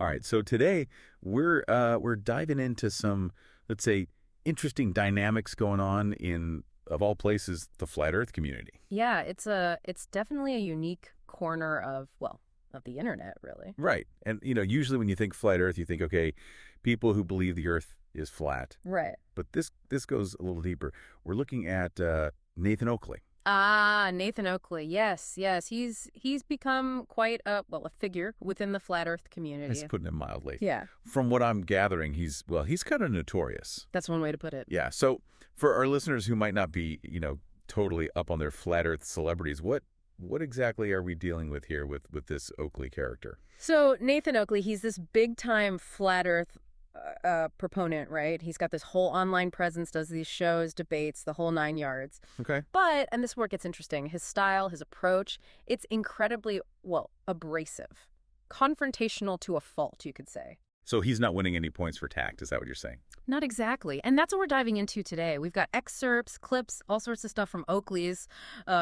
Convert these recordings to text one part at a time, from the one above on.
All right, so today we're diving into some, let's say, interesting dynamics going on in, of all places, the flat Earth community. Yeah, it's definitely a unique corner of, well, of the internet, really. Right. And usually when you think flat Earth, you think, okay, people who believe the Earth is flat. Right. But this goes a little deeper. We're looking at Nathan Oakley. Ah, Nathan Oakley. Yes, yes. He's become quite a figure within the flat Earth That's community. putting it mildly. Yeah, From what I'm gathering, he's kind of notorious. that's one way to put it. Yeah. So for our listeners who might not be, totally up on their flat Earth celebrities, what exactly are we dealing with here with this Oakley character? So Nathan Oakley, he's this big time flat Earth proponent, right? He's got this whole online presence, does these shows, debates, the whole nine yards. Okay. But, and this is where it gets interesting, his style, his approach, it's incredibly, well, abrasive, confrontational to a fault, you could say. So he's not winning any points for tact. Is that what you're saying? Not exactly. And that's what we're diving into today. We've got excerpts, clips, all sorts of stuff from Oakley's,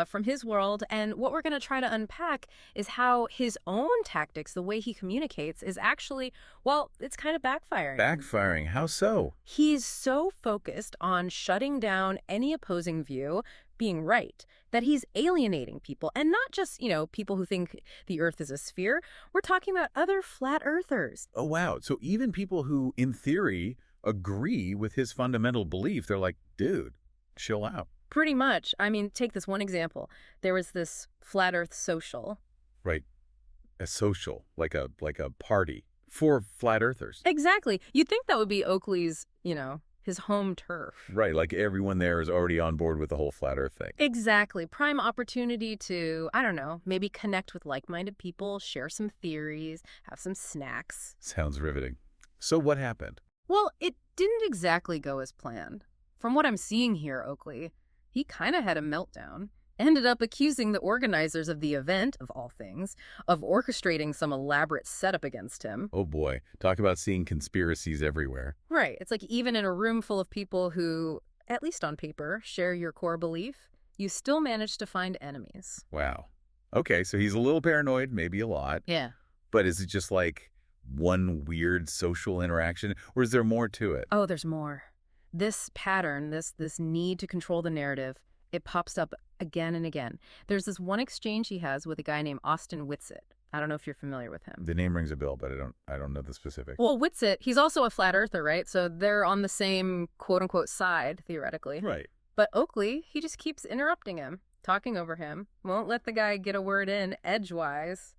from his world. And what we're going to try to unpack is how his own tactics, the way he communicates, is actually, well, it's kind of backfiring. Backfiring. How so? He's so focused on shutting down any opposing view, being right, that he's alienating people. And not just, people who think the Earth is a sphere. We're talking about other flat earthers. Oh, wow. So even people who, in theory, agree with his fundamental belief, they're like, dude, chill out. Pretty much. I mean, take this one example. There was this flat Earth social. Right. A social, like a party for flat earthers. Exactly. You'd think that would be Oakley's, his home turf. Right. Like everyone there is already on board with the whole flat earth thing. Exactly. Prime opportunity to, I don't know, maybe connect with like-minded people, share some theories, have some snacks. Sounds riveting. So what happened? Well, it didn't exactly go as planned. From what I'm seeing here, Oakley, he kind of had a meltdown. Ended up accusing the organizers of the event, of all things, of orchestrating some elaborate setup against him. Oh boy, talk about seeing conspiracies everywhere. Right. It's like even in a room full of people who, at least on paper, share your core belief, you still manage to find enemies. Wow. Okay, so he's a little paranoid, maybe a lot. Yeah. But is it just like one weird social interaction, or is there more to it? Oh, there's more. This pattern, this need to control the narrative, it pops up again and again. There's this one exchange he has with a guy named Austin Whitsitt. I don't know if you're familiar with him. The name rings a bell, but I don't know the specifics. Well, Whitsitt, he's also a flat earther, right? So they're on the same quote-unquote side, theoretically. Right. But Oakley, he just keeps interrupting him, talking over him, won't let the guy get a word in edgewise.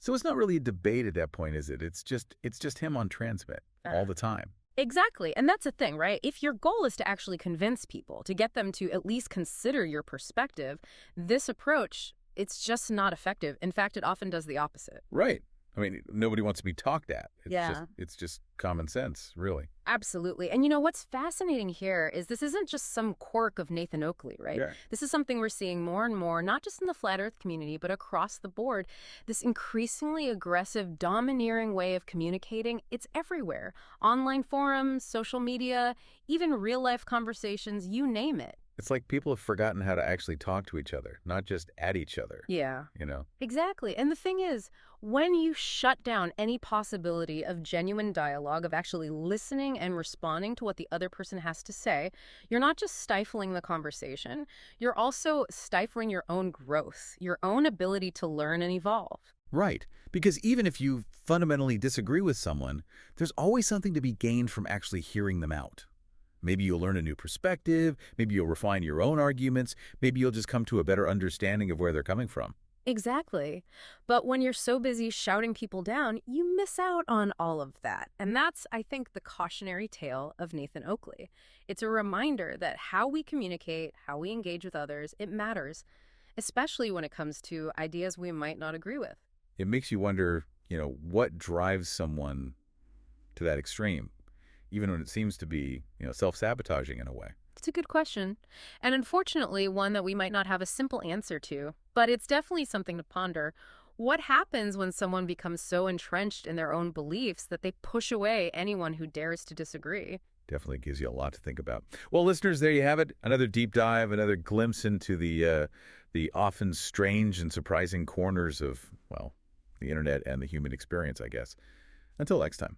So it's not really a debate at that point, is it? It's just him on transmit all the time. Exactly. And that's the thing, right? If your goal is to actually convince people, to get them to at least consider your perspective, this approach, it's just not effective. In fact, it often does the opposite. Right. I mean, nobody wants to be talked at. Yeah. It's just common sense, really. Absolutely. And what's fascinating here is this isn't just some quirk of Nathan Oakley, right? Yeah. This is something we're seeing more and more, not just in the flat Earth community, but across the board. This increasingly aggressive, domineering way of communicating, it's everywhere. Online forums, social media, even real-life conversations, you name it. It's like people have forgotten how to actually talk to each other, not just at each other. Yeah. You know? Exactly. And the thing is, when you shut down any possibility of genuine dialogue, of actually listening and responding to what the other person has to say, you're not just stifling the conversation, you're also stifling your own growth, your own ability to learn and evolve. Right. Because even if you fundamentally disagree with someone, there's always something to be gained from actually hearing them out. Maybe you'll learn a new perspective, maybe you'll refine your own arguments, maybe you'll just come to a better understanding of where they're coming from. Exactly. But when you're so busy shouting people down, you miss out on all of that. And that's, I think, the cautionary tale of Nathan Oakley. It's a reminder that how we communicate, how we engage with others, it matters, especially when it comes to ideas we might not agree with. It makes you wonder, what drives someone to that extreme, even when it seems to be, self-sabotaging in a way. It's a good question, and unfortunately one that we might not have a simple answer to, but it's definitely something to ponder. What happens when someone becomes so entrenched in their own beliefs that they push away anyone who dares to disagree? Definitely gives you a lot to think about. Well, listeners, there you have it. Another deep dive, another glimpse into the often strange and surprising corners of, well, the internet and the human experience, I guess. Until next time.